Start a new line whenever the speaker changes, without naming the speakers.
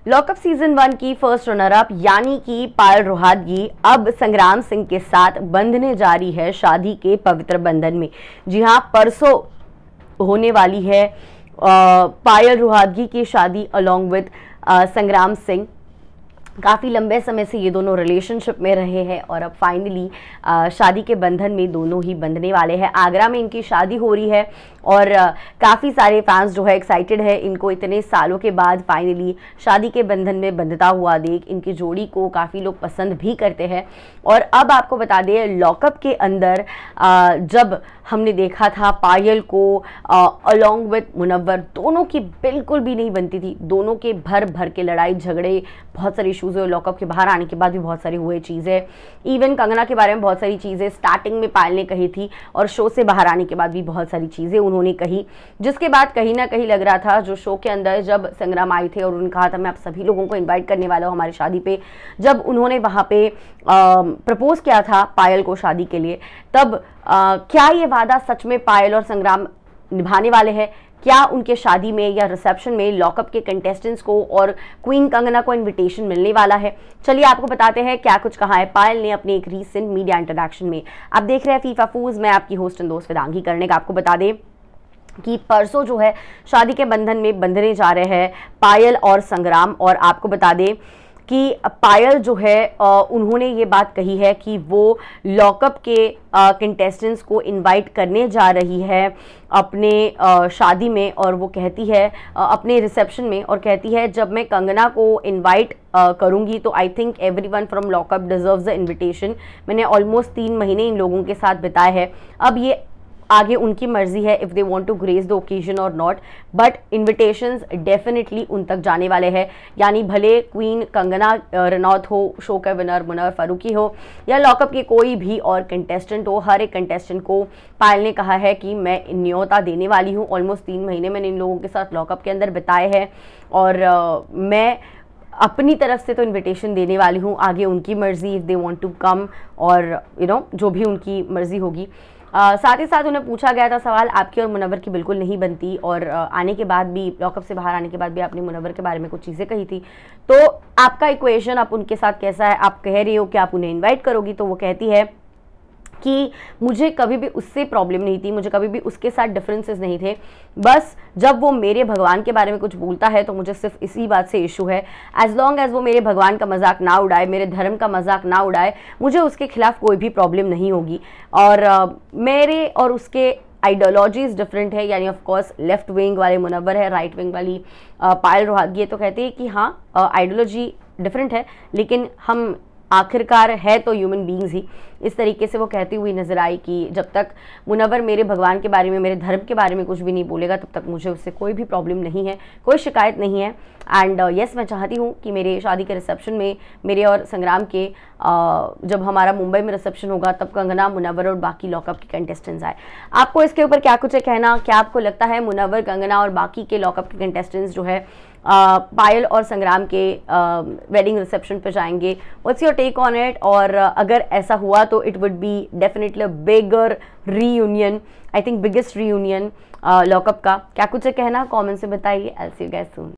Lockup season 1 की first runner up यानी कि पायल रोहतगी अब संग्राम सिंह के साथ बंधने जा रही है शादी के पवित्र बंधन में। जी हां, परसों होने वाली है पायल रोहतगी की शादी अलोंग विद संग्राम सिंह। काफ़ी लंबे समय से ये दोनों रिलेशनशिप में रहे हैं और अब फाइनली शादी के बंधन में दोनों ही बंधने वाले हैं। आगरा में इनकी शादी हो रही है और काफ़ी सारे फैंस जो है एक्साइटेड है इनको इतने सालों के बाद फाइनली शादी के बंधन में बंधता हुआ देख। इनकी जोड़ी को काफ़ी लोग पसंद भी करते हैं। और अब आपको बता दें, लॉकअप के अंदर जब हमने देखा था पायल को अलोंग विद मुनव्वर, दोनों की बिल्कुल भी नहीं बनती थी। दोनों के भर भर के लड़ाई झगड़े, बहुत सारे इशूज़ हुए। लॉकअप के बाहर आने के बाद भी बहुत सारी हुए चीज़ें। इवन कंगना के बारे में बहुत सारी चीज़ें स्टार्टिंग में पायल ने कही थी और शो से बाहर आने के बाद भी बहुत सारी चीज़ें उन्होंने कही, जिसके बाद कहीं ना कहीं लग रहा था जो शो के अंदर जब संग्राम आए थे और उन्होंने कहा था मैं आप सभी लोगों को इन्वाइट करने वाला हूँ हमारी शादी पे, जब उन्होंने वहाँ पे प्रपोज किया था पायल को शादी के लिए, तब क्या ये वादा सच में पायल और संग्राम निभाने वाले हैं? क्या उनके शादी में या रिसेप्शन में लॉकअप के कंटेस्टेंट्स को और क्वीन कंगना को इनविटेशन मिलने वाला है? चलिए आपको बताते हैं क्या कुछ कहा है पायल ने अपने एक रीसेंट मीडिया इंटरैक्शन में। आप देख रहे हैं फीफा फूज, मैं आपकी होस्ट एंड दोस्त वेदांगी करने का। आपको बता दें कि परसों जो है शादी के बंधन में बंधने जा रहे हैं पायल और संग्राम। और आपको बता दें कि पायल जो है उन्होंने ये बात कही है कि वो लॉकअप के कंटेस्टेंट्स को इनवाइट करने जा रही है अपने शादी में। और वो कहती है अपने रिसेप्शन में, और कहती है जब मैं कंगना को इनवाइट करूंगी तो I think everyone from lockup deserves the invitation. मैंने ऑलमोस्ट 3 महीने इन लोगों के साथ बिताए हैं, अब ये आगे उनकी मर्जी है if they want to grace the occasion और नॉट, बट इन्विटेशंस डेफिनेटली उन तक जाने वाले हैं। यानी भले क्वीन कंगना रनौत हो, शो का विनर मुनव्वर फारूकी हो, या लॉकअप के कोई भी और कंटेस्टेंट हो, हर एक कंटेस्टेंट को पायल ने कहा है कि मैं न्योता देने वाली हूँ। ऑलमोस्ट 3 महीने मैंने इन लोगों के साथ लॉकअप के अंदर बिताए हैं और मैं अपनी तरफ से तो इनविटेशन देने वाली हूँ, आगे उनकी मर्जी if they want to come, और जो भी उनकी मर्जी होगी। साथ ही साथ उन्हें पूछा गया था सवाल, आपकी और मुनव्वर की बिल्कुल नहीं बनती, और आने के बाद भी, लॉकअप से बाहर आने के बाद भी आपने मुनव्वर के बारे में कुछ चीज़ें कही थी, तो आपका इक्वेशन आप उनके साथ कैसा है? आप कह रही हो कि आप उन्हें इनवाइट करोगी, तो वो कहती है कि मुझे कभी भी उससे प्रॉब्लम नहीं थी, मुझे कभी भी उसके साथ डिफरेंसेस नहीं थे, बस जब वो मेरे भगवान के बारे में कुछ बोलता है तो मुझे सिर्फ इसी बात से इशू है। एज लॉन्ग एज वो मेरे भगवान का मजाक ना उड़ाए, मेरे धर्म का मजाक ना उड़ाए, मुझे उसके खिलाफ कोई भी प्रॉब्लम नहीं होगी। और मेरे और उसके आइडियोलॉजीज डिफरेंट है, यानी ऑफ कोर्स लेफ्ट विंग वाले मुनव्वर है, राइट विंग वाली पायल रोहतगी, तो कहते हैं कि हाँ आइडियोलॉजी डिफरेंट है लेकिन हम आखिरकार है तो ह्यूमन बीइंग्स ही। इस तरीके से वो कहती हुई नजर आई कि जब तक मुनव्वर मेरे भगवान के बारे में, मेरे धर्म के बारे में कुछ भी नहीं बोलेगा, तब तक मुझे उससे कोई भी प्रॉब्लम नहीं है, कोई शिकायत नहीं है। एंड यस, मैं चाहती हूँ कि मेरे शादी के रिसेप्शन में, मेरे और संग्राम के जब हमारा मुंबई में रिसेप्शन होगा, तब कंगना, मुनव्वर और बाकी लॉकअप के कंटेस्टेंट्स आए। आपको इसके ऊपर क्या कुछ है कहना? क्या आपको लगता है मुनव्वर, कंगना और बाकी के लॉकअप के कंटेस्टेंट्स जो है पायल और संग्राम के वेडिंग रिसेप्शन पे जाएंगे? What's your take on it? और अगर ऐसा हुआ तो it would be definitely a bigger reunion, I think biggest reunion Lock Upp का। क्या कुछ है कहना? कमेंट से बताइए। I will see you guys soon.